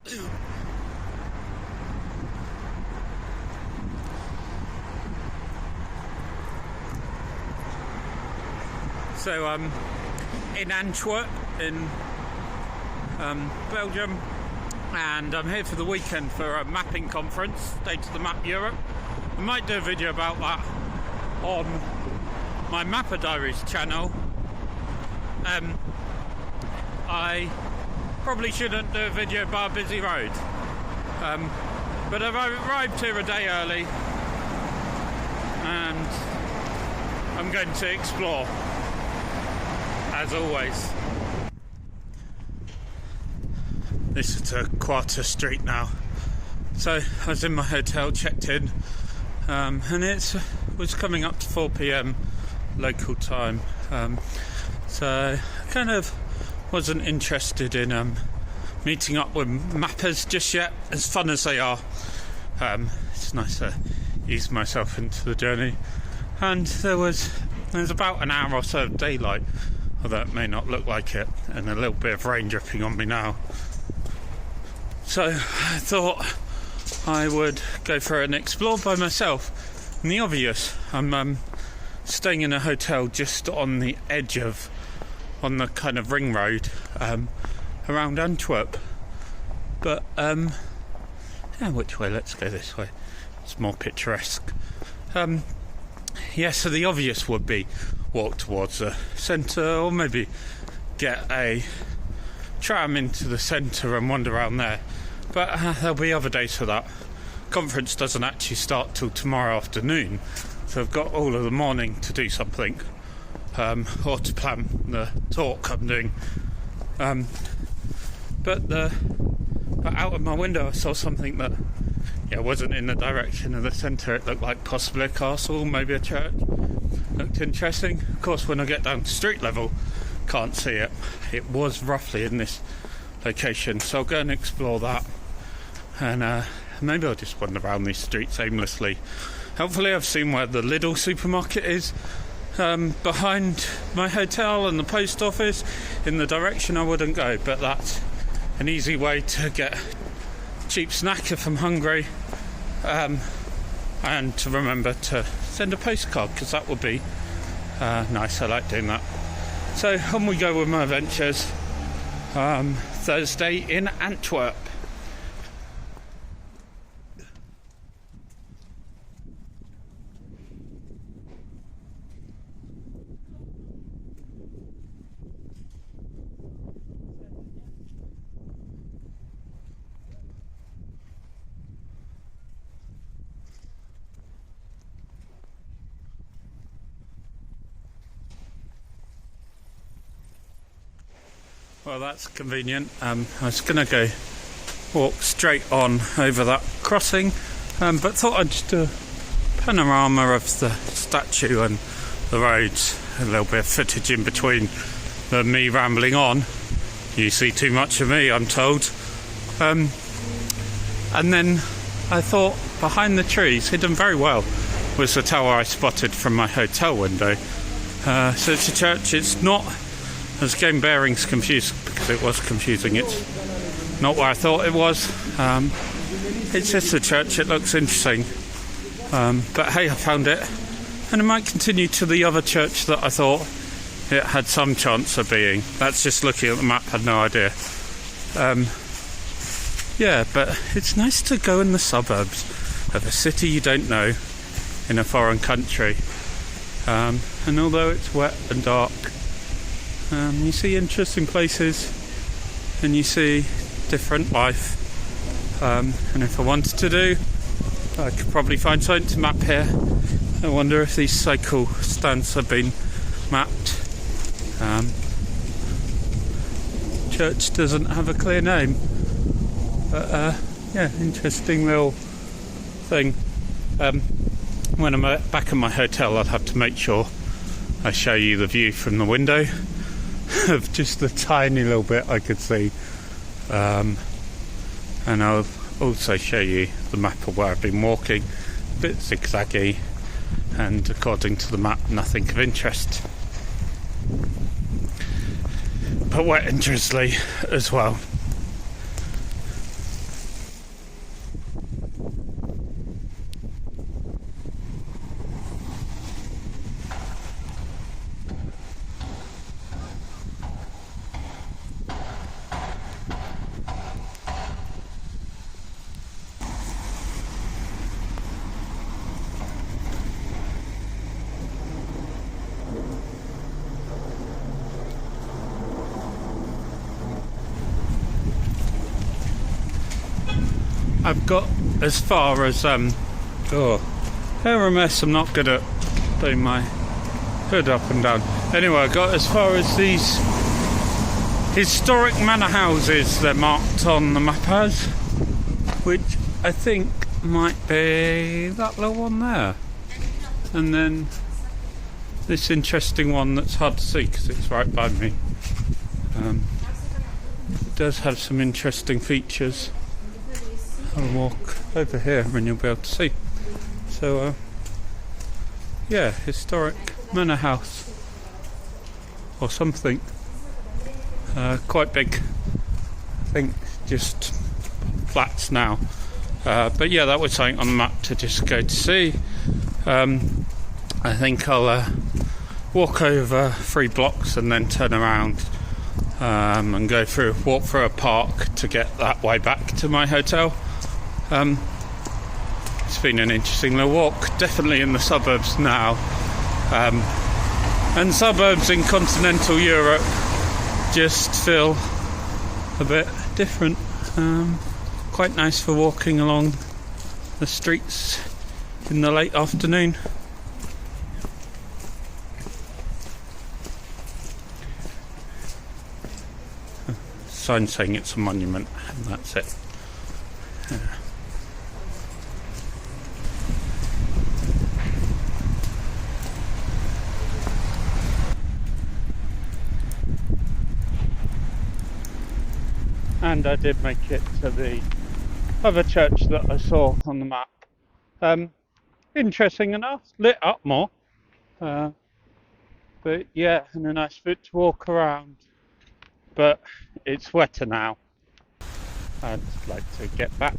So I'm in Antwerp in Belgium, and I'm here for the weekend for a mapping conference, State of the Map Europe. I might do a video about that on my Mapper Diaries channel. I probably shouldn't do a video about a busy road, but I've arrived here a day early and I'm going to explore, as always. This is a Quarter Street now. So I was in my hotel, checked in, and it was coming up to 4 PM local time. So I kind of wasn't interested in meeting up with mappers just yet, as fun as they are. It's nice to ease myself into the journey. And there was about an hour or so of daylight, although it may not look like it, and a little bit of rain dripping on me now. So I thought I would go for an explore by myself. And the obvious, I'm staying in a hotel just on the edge of, on the kind of ring road around Antwerp. But yeah, which way? Let's go this way. It's more picturesque. Yeah, so the obvious would be walk towards the centre, or maybe get a tram into the centre and wander around there. But there'll be other days for that. Conference doesn't actually start till tomorrow afternoon, so I've got all of the morning to do something, or to plan the talk I'm doing. But out of my window I saw something that wasn't in the direction of the centre. It looked like possibly a castle, maybe a church. Looked interesting. Of course, when I get down to street level, can't see it. It was roughly in this location, so I'll go and explore that, and maybe I'll just wander around these streets aimlessly. Hopefully I've seen where the Lidl supermarket is, behind my hotel, and the post office in the direction I wouldn't go, but that's an easy way to get a cheap snack if I'm hungry, and to remember to send a postcard, because that would be nice. I like doing that. So on we go with my adventures. Thursday in Antwerp. Well, that's convenient. I was going to go walk straight on over that crossing, but thought I'd just do a panorama of the statue and the roads, a little bit of footage in between me rambling on. You see too much of me, I'm told. And then I thought behind the trees, hidden very well, was the tower I spotted from my hotel window. So it's a church. It's not... I was getting bearings confused because it was confusing. It's not what I thought it was. It's just a church. It looks interesting. But hey, I found it. And I might continue to the other church that I thought it had some chance of being. That's just looking at the map, had no idea. Yeah, but it's nice to go in the suburbs of a city you don't know in a foreign country. And although it's wet and dark, you see interesting places, and you see different life. And if I wanted to do, I could probably find something to map here. I wonder if these cycle stands have been mapped. Church doesn't have a clear name, but yeah, interesting little thing. When I'm back in my hotel, I'll have to make sure I show you the view from the window of just the tiny little bit I could see, and I'll also show you the map of where I've been walking. A bit zigzaggy, and according to the map, nothing of interest, but wet and drizzly as well. I've got as far as they're a mess. I'm not good at putting my hood up and down. Anyway, I got as far as these historic manor houses they're marked on the map as, which I think might be that little one there, and then this interesting one that's hard to see because it's right by me. It does have some interesting features. I'll walk over here and you'll be able to see. So yeah, historic manor house or something. Quite big. I think just flats now. But yeah, that was something on the map to just go to see. I think I'll walk over 3 blocks and then turn around and walk through a park to get that way back to my hotel. It's been an interesting little walk, definitely in the suburbs now. And suburbs in continental Europe just feel a bit different. Quite nice for walking along the streets in the late afternoon. Sign saying it's a monument, and that's it. Yeah. And I did make it to the other church that I saw on the map. Interesting enough, lit up more. But yeah, and a nice bit to walk around. But it's wetter now. I'd like to get back.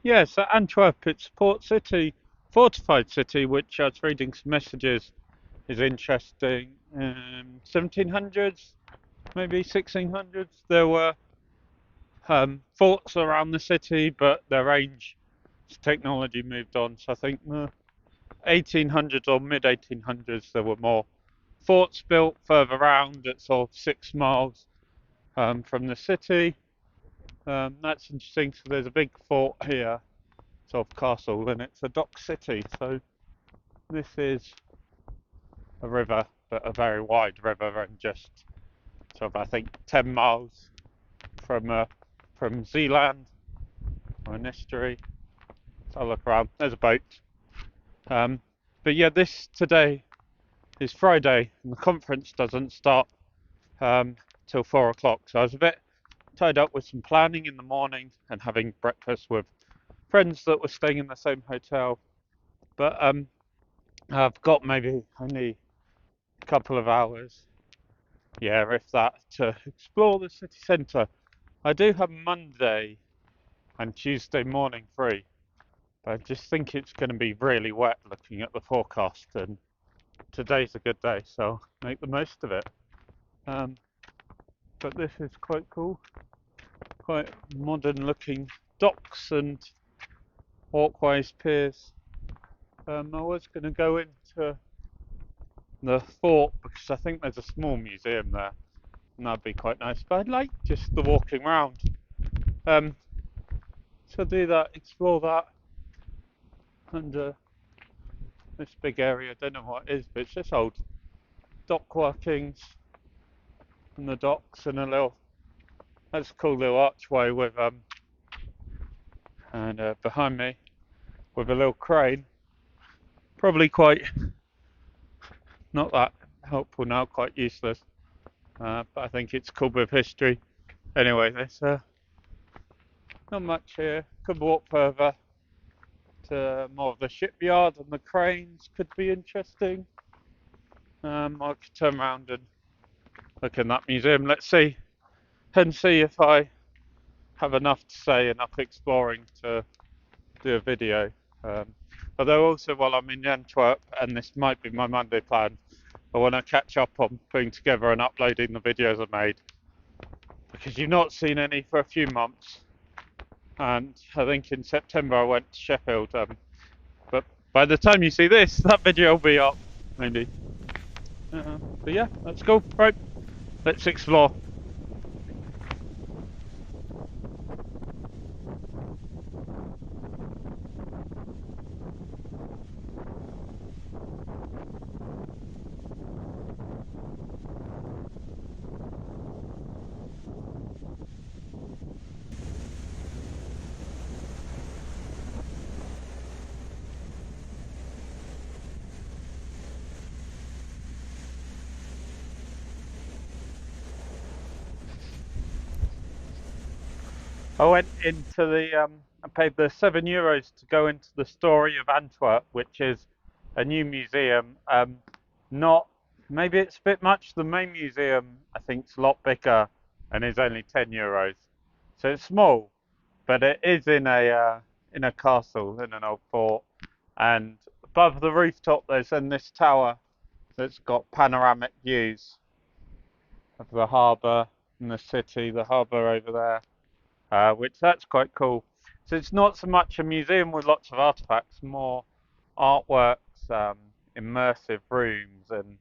Yeah, so Antwerp, it's a port city, fortified city, which I was reading some messages is interesting. 1700s, maybe 1600s, there were forts around the city, but their range as technology moved on. So I think the 1800s or mid 1800s, there were more forts built further around at sort of 6 miles from the city. That's interesting. So there's a big fort here, sort of castle, and it's a dock city. So this is a river, but a very wide river, and just sort of I think 10 miles from Zealand or an estuary. So I'll look around. There's a boat. But yeah, this today is Friday, and the conference doesn't start till 4 o'clock. So I was a bit tied up with some planning in the morning and having breakfast with friends that were staying in the same hotel. But I've got maybe only a couple of hours, yeah, if that, to explore the city centre. I do have Monday and Tuesday morning free, but I just think it's going to be really wet looking at the forecast, and today's a good day, so I'll make the most of it. But this is quite cool, quite modern looking docks and walkways, piers. I was going to go into the fort because I think there's a small museum there, and that'd be quite nice, but I'd like just the walking around. So do that, explore that, and this big area, I don't know what it is, but it's just old dock workings and the docks, and that's a cool little archway with and behind me with a little crane, probably quite not that helpful now, quite useless, but I think it's cool with history. Anyway, there's not much here. Could walk further to more of the shipyard, and the cranes could be interesting. I could turn around and look in that museum. Let's see if I have enough exploring to do a video. Although also while I'm in Antwerp, and this might be my Monday plan, I want to catch up on putting together and uploading the videos I made, because you've not seen any for a few months. And I think in September I went to Sheffield. But by the time you see this, that video will be up, maybe. But yeah, let's go. Right, let's explore. I paid the €7 to go into the Story of Antwerp, which is a new museum. Not, maybe it's a bit much. The main museum, I think, is a lot bigger and is only €10. So it's small, but it is in a castle, in an old fort. And above the rooftop, there's then this tower that's got panoramic views of the harbour and the city, the harbour over there. Which that's quite cool. So it's not so much a museum with lots of artifacts, more artworks, immersive rooms, and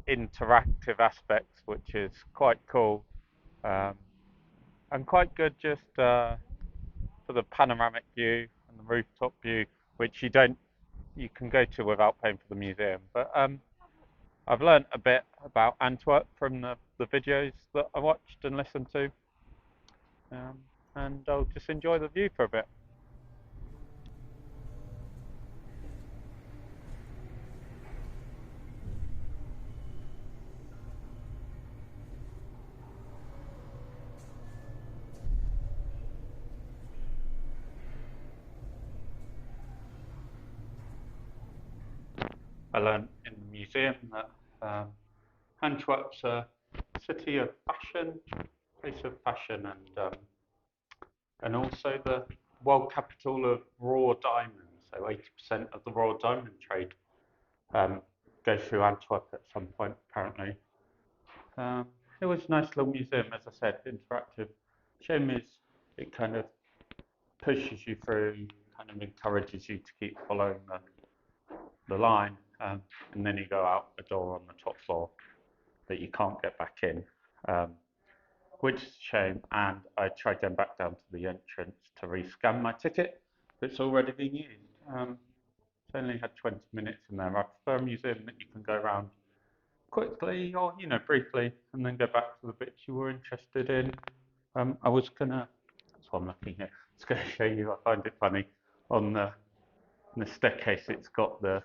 interactive aspects, which is quite cool and quite good just for the panoramic view and the rooftop view, which you can go to without paying for the museum. But I've learnt a bit about Antwerp from the videos that I watched and listened to. And I'll just enjoy the view for a bit. I learned in the museum that Antwerp's a city of fashion, place of fashion, and also the world capital of raw diamonds. So 80% of the raw diamond trade goes through Antwerp at some point, apparently. It was a nice little museum, as I said, interactive. Shame is it kind of pushes you through, kind of encourages you to keep following the line, and then you go out a door on the top floor that you can't get back in, which is a shame. And I tried going back down to the entrance to rescan my ticket, but it's already been used. It's only had 20 minutes in there. I prefer a museum that you can go around quickly or briefly and then go back to the bits you were interested in. I was gonna, that's what I'm looking at. I was gonna show you. I find it funny on the staircase. It's got the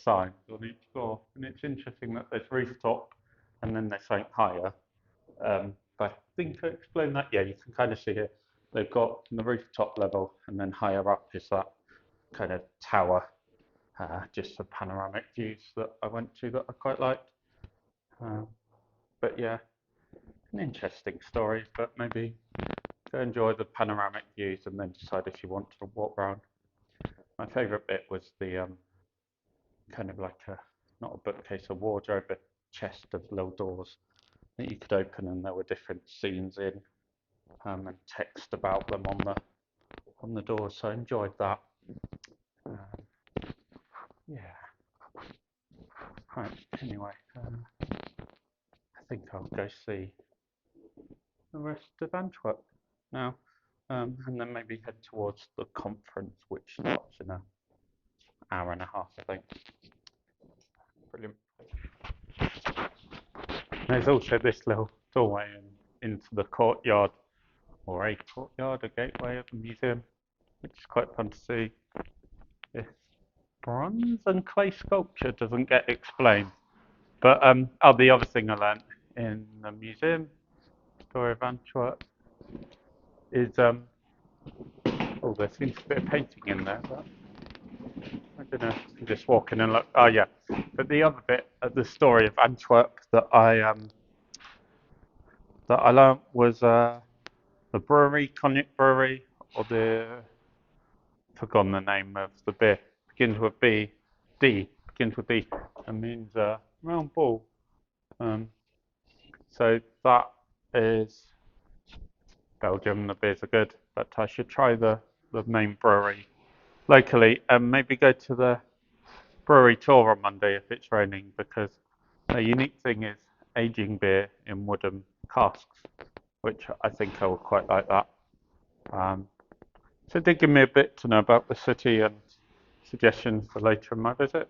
signs on each floor, and it's interesting that there's rooftop and then there's something higher. But I think I explained that. Yeah, you can kind of see it. They've got the rooftop level, and then higher up is that kind of tower, just for panoramic views that I went to that I quite liked. But yeah, an interesting story, but maybe go enjoy the panoramic views and then decide if you want to walk around. My favourite bit was the kind of like not a bookcase, a wardrobe, a chest of little doors that you could open, and there were different scenes in and text about them on the doors. So I enjoyed that. Yeah. Right. Anyway, I think I'll go see the rest of Antwerp now, and then maybe head towards the conference, which starts in an hour and a half, I think. Brilliant. There's also this little doorway into the courtyard, or a courtyard, a gateway of the museum, which is quite fun to see. This bronze and clay sculpture doesn't get explained. But the other thing I learned in the museum, Story of Antwerp, is there seems to be a painting in there. But I don't know. I'm just walking and look. Oh yeah. But the other bit of the Story of Antwerp that I learned was the brewery, cognac brewery, or the forgotten the name of the beer. Begins with B, D, begins with D, and means round ball. So that is Belgium. The beers are good, but I should try the main brewery locally and maybe go to the brewery tour on Monday if it's raining, because the unique thing is aging beer in wooden casks, which I think I would quite like that. So it did give me a bit to know about the city and suggestions for later in my visit.